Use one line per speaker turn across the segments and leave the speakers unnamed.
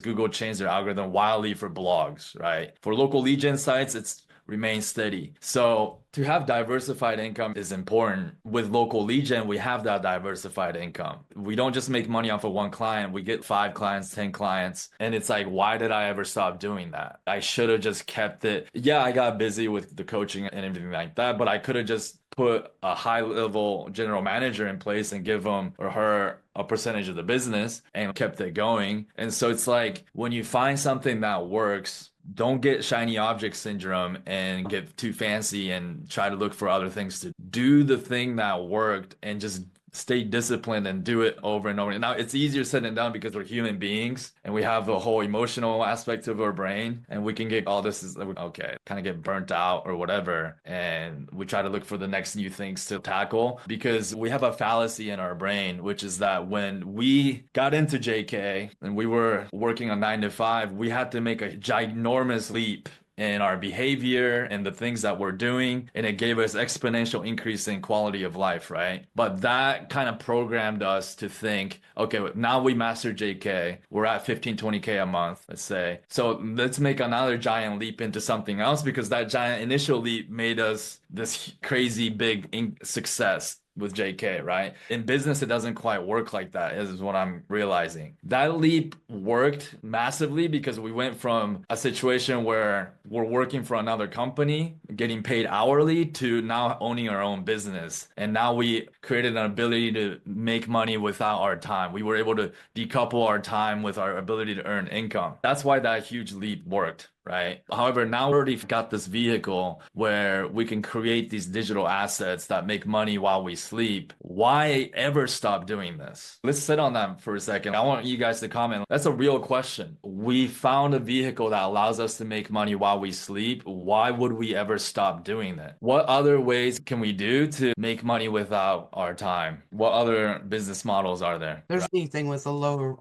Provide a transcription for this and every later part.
Google changed their algorithm wildly for blogs, right? For local lead gen sites, it's remains steady. So to have diversified income is important. With local lead gen, we have that diversified income. We don't just make money off of one client. We get 5 clients, 10 clients. And it's like, why did I ever stop doing that? I should have just kept it. Yeah, I got busy with the coaching and everything like that, but I could have just put a high level general manager in place and give him or her a percentage of the business and kept it going. And so it's like when you find something that works, don't get shiny object syndrome and get too fancy and try to look for other things to do the thing that worked and just stay disciplined and do it over and over. Now it's easier said than done because we're human beings and we have the whole emotional aspect of our brain and we can get all this is okay, kind of get burnt out or whatever. And we try to look for the next new things to tackle because we have a fallacy in our brain, which is that when we got into JK and we were working on 9 to 5, we had to make a ginormous leap in our behavior and the things that we're doing. And it gave us exponential increase in quality of life, right? But that kind of programmed us to think, okay, now we mastered JK. We're at 15, 20K a month, let's say. So let's make another giant leap into something else because that giant initial leap made us this crazy big success with JK, right? In business, it doesn't quite work like that, is what I'm realizing. That leap worked massively because we went from a situation where we're working for another company, getting paid hourly, to now owning our own business. And now we created an ability to make money without our time. We were able to decouple our time with our ability to earn income. That's why that huge leap worked. Right. However, now we already got this vehicle where we can create these digital assets that make money while we sleep. Why ever stop doing this? Let's sit on that for a second. I want you guys to comment. That's a real question. We found a vehicle that allows us to make money while we sleep. Why would we ever stop doing that? What other ways can we do to make money without our time? What other business models are there?
There's anything with the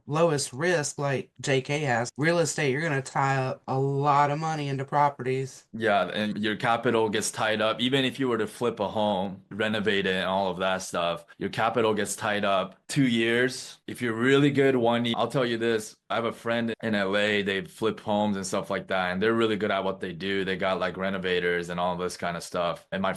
lowest risk like JK has. Real estate, you're gonna tie up a lot of money into properties.
Yeah, and your capital gets tied up. Even if you were to flip a home, renovate it, and all of that stuff, your capital gets tied up 2 years. If you're really good one year, I'll tell you this. I have a friend in LA, they flip homes and stuff like that, and they're really good at what they do. They got like renovators and all this kind of stuff. And my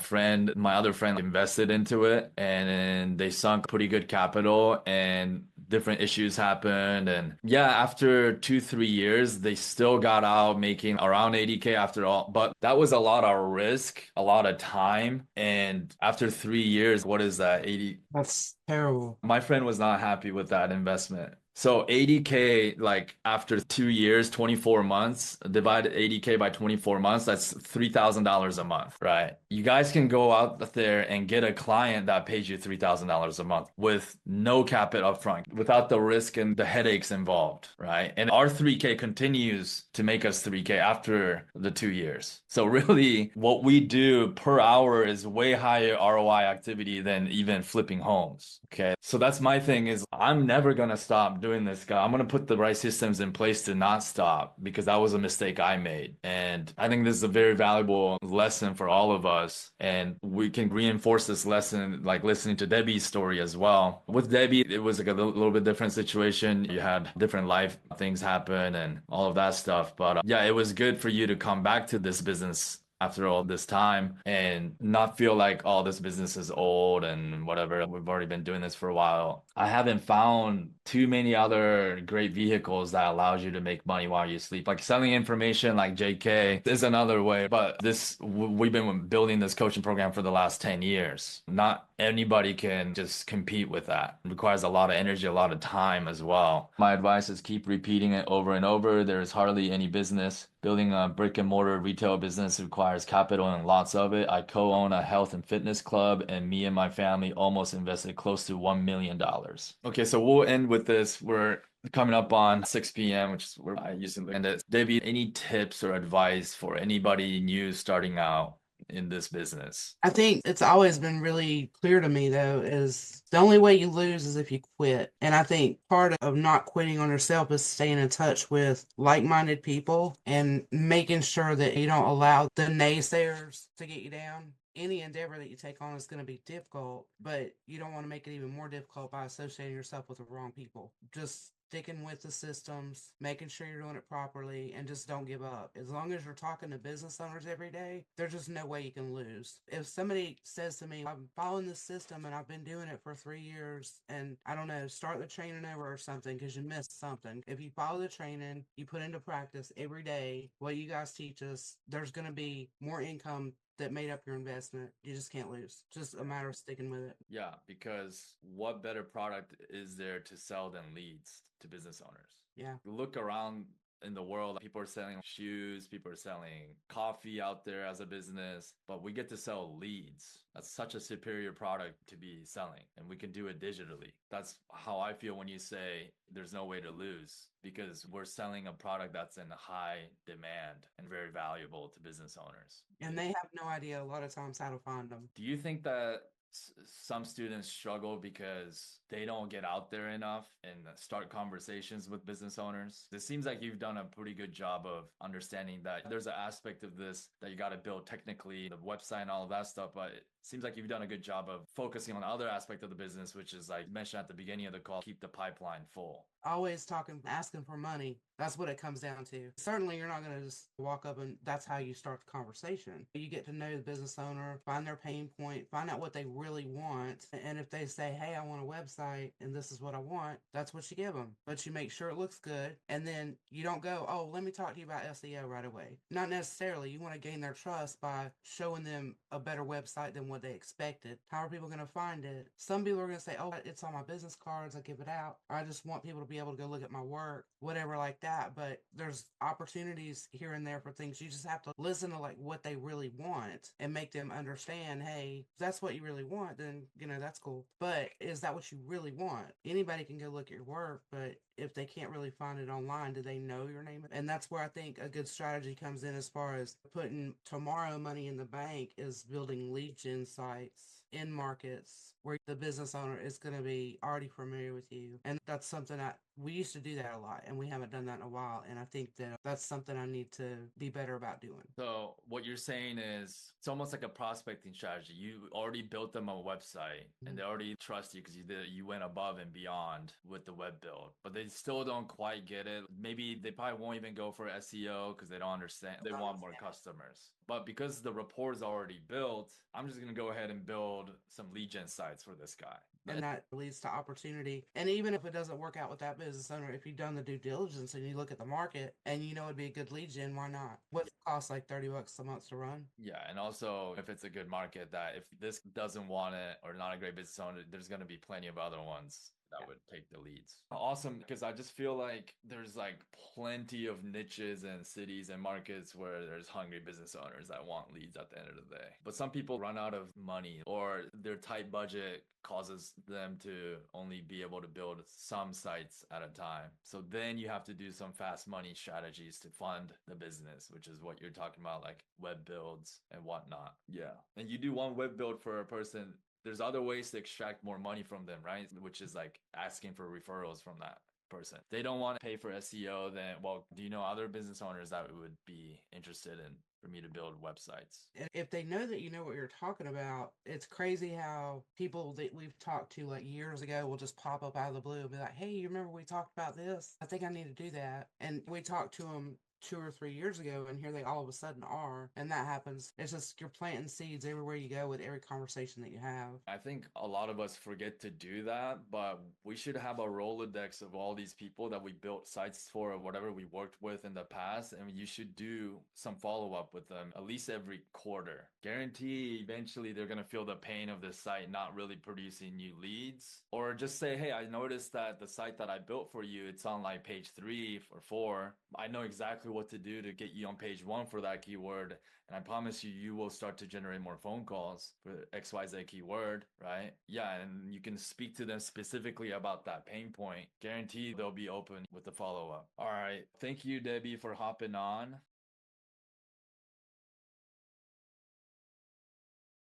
other friend invested into it and they sunk pretty good capital and different issues happened. And yeah, after 2, 3 years, they still got out making around 80K after all. But that was a lot of risk, a lot of time. And after 3 years, what is that? 80.
That's terrible.
My friend was not happy with that investment. So 80K, like after 2 years, 24 months, divide 80K by 24 months, that's $3,000 a month, right? You guys can go out there and get a client that pays you $3,000 a month with no capital upfront, without the risk and the headaches involved, right? And our 3K continues to make us 3K after the 2 years. So really, what we do per hour is way higher ROI activity than even flipping homes. Okay. So that's my thing is I'm never gonna stop doing this, guy. I'm gonna put the right systems in place to not stop because that was a mistake I made. And I think this is a very valuable lesson for all of us. And we can reinforce this lesson like listening to Debbie's story as well. With Debbie, it was like a little bit different situation. You had different life things happen and all of that stuff. But yeah, it was good for you to come back to this business after all this time and not feel like, oh, this business is old and whatever. We've already been doing this for a while. I haven't found too many other great vehicles that allows you to make money while you sleep. Like selling information like JK is another way, but we've been building this coaching program for the last 10 years. Not anybody can just compete with that. It requires a lot of energy, a lot of time as well. My advice is keep repeating it over and over. There's hardly any business. Building a brick and mortar retail business requires capital and lots of it. I co-own a health and fitness club, and me and my family almost invested close to $1 million. Okay, so we'll end with this. We're coming up on 6 p.m., which is where I usually end it. Debbie, any tips or advice for anybody new starting out in this business?
I think it's always been really clear to me though is the only way you lose is if you quit. And I think part of not quitting on yourself is staying in touch with like-minded people and making sure that you don't allow the naysayers to get you down. Any endeavor that you take on is going to be difficult, but you don't want to make it even more difficult by associating yourself with the wrong people. Just sticking with the systems, making sure you're doing it properly, and just don't give up. As long as you're talking to business owners every day, there's just no way you can lose. If somebody says to me, I'm following this system and I've been doing it for 3 years, and I don't know, start the training over or something because you missed something. If you follow the training, you put into practice every day what you guys teach us, there's going to be more income that made up your investment. You just can't lose. Just a matter of sticking with it.
Yeah, because what better product is there to sell than leads to business owners?
Yeah.
Look around in the world, people are selling shoes, people are selling coffee out there as a business, but we get to sell leads. That's such a superior product to be selling, and we can do it digitally. That's how I feel when you say there's no way to lose, because we're selling a product that's in high demand and very valuable to business owners.
And they have no idea a lot of times how to find them.
Do you think that some students struggle because they don't get out there enough and start conversations with business owners? It seems like you've done a pretty good job of understanding that there's an aspect of this that you got to build technically, the website and all of that stuff, but it seems like you've done a good job of focusing on the other aspect of the business, which is like you mentioned at the beginning of the call, keep the pipeline full.
Always talking, asking for money. That's what it comes down to. Certainly, you're not going to just walk up and that's how you start the conversation. You get to know the business owner, find their pain point, find out what they really want. And if they say, hey, I want a website and this is what I want, that's what you give them. But you make sure it looks good. And then you don't go, oh, let me talk to you about SEO right away. Not necessarily. You want to gain their trust by showing them a better website than what they expected. How are people going to find it? Some people are going to say, oh, it's on my business cards. I give it out. Or I just want people to be able to go look at my work, whatever like that. But there's opportunities here and there for things. You just have to listen to like what they really want and make them understand, hey, if that's what you really want, then that's cool. But is that what you really want? Anybody can go look at your work, but if they can't really find it online, do they know your name? And that's where I think a good strategy comes in as far as putting tomorrow money in the bank is building lead gen sites in markets where the business owner is going to be already familiar with you. And that's something that we used to do that a lot, and we haven't done that in a while. And I think that that's something I need to be better about doing.
So what you're saying is it's almost like a prospecting strategy. You already built them a website and they already trust you because you went above and beyond with the web build, but they still don't quite get it. Maybe they probably won't even go for SEO because they don't understand. They want more customers. But because the rapport is already built, I'm just gonna go ahead and build some lead gen sites for this guy.
And that leads to opportunity. And even if it doesn't work out with that business owner, if you've done the due diligence and you look at the market and you know it'd be a good lead gen, why not? What's it cost, like $30 a month to run?
Yeah, and also if it's a good market, that if this doesn't want it or not a great business owner, there's going to be plenty of other ones that would take the leads. Awesome, because I just feel like there's like plenty of niches and cities and markets where there's hungry business owners that want leads at the end of the day. But some people run out of money or their tight budget causes them to only be able to build some sites at a time. So then you have to do some fast money strategies to fund the business, which is what you're talking about, like web builds and whatnot. Yeah. And you do one web build for a person, there's other ways to extract more money from them, right? Which is like asking for referrals from that person. They don't want to pay for SEO, then, well, do you know other business owners that would be interested in for me to build websites?
If they know that you know what you're talking about, it's crazy how people that we've talked to like years ago will just pop up out of the blue and be like, hey, you remember we talked about this? I think I need to do that. And we talked to them 2 or 3 years ago, and here they all of a sudden are. And that happens. It's just you're planting seeds everywhere you go with every conversation that you have.
I think a lot of us forget to do that, but we should have a Rolodex of all these people that we built sites for or whatever we worked with in the past, and you should do some follow-up with them at least every quarter. Guarantee eventually they're going to feel the pain of this site not really producing new leads. Or just say, hey, I noticed that the site that I built for you, it's on like page 3 or 4. I know exactly what to do to get you on page 1 for that keyword. And I promise you, you will start to generate more phone calls for XYZ keyword, right? Yeah, and you can speak to them specifically about that pain point. Guarantee they'll be open with the follow-up. All right. Thank you, Debbie, for hopping on.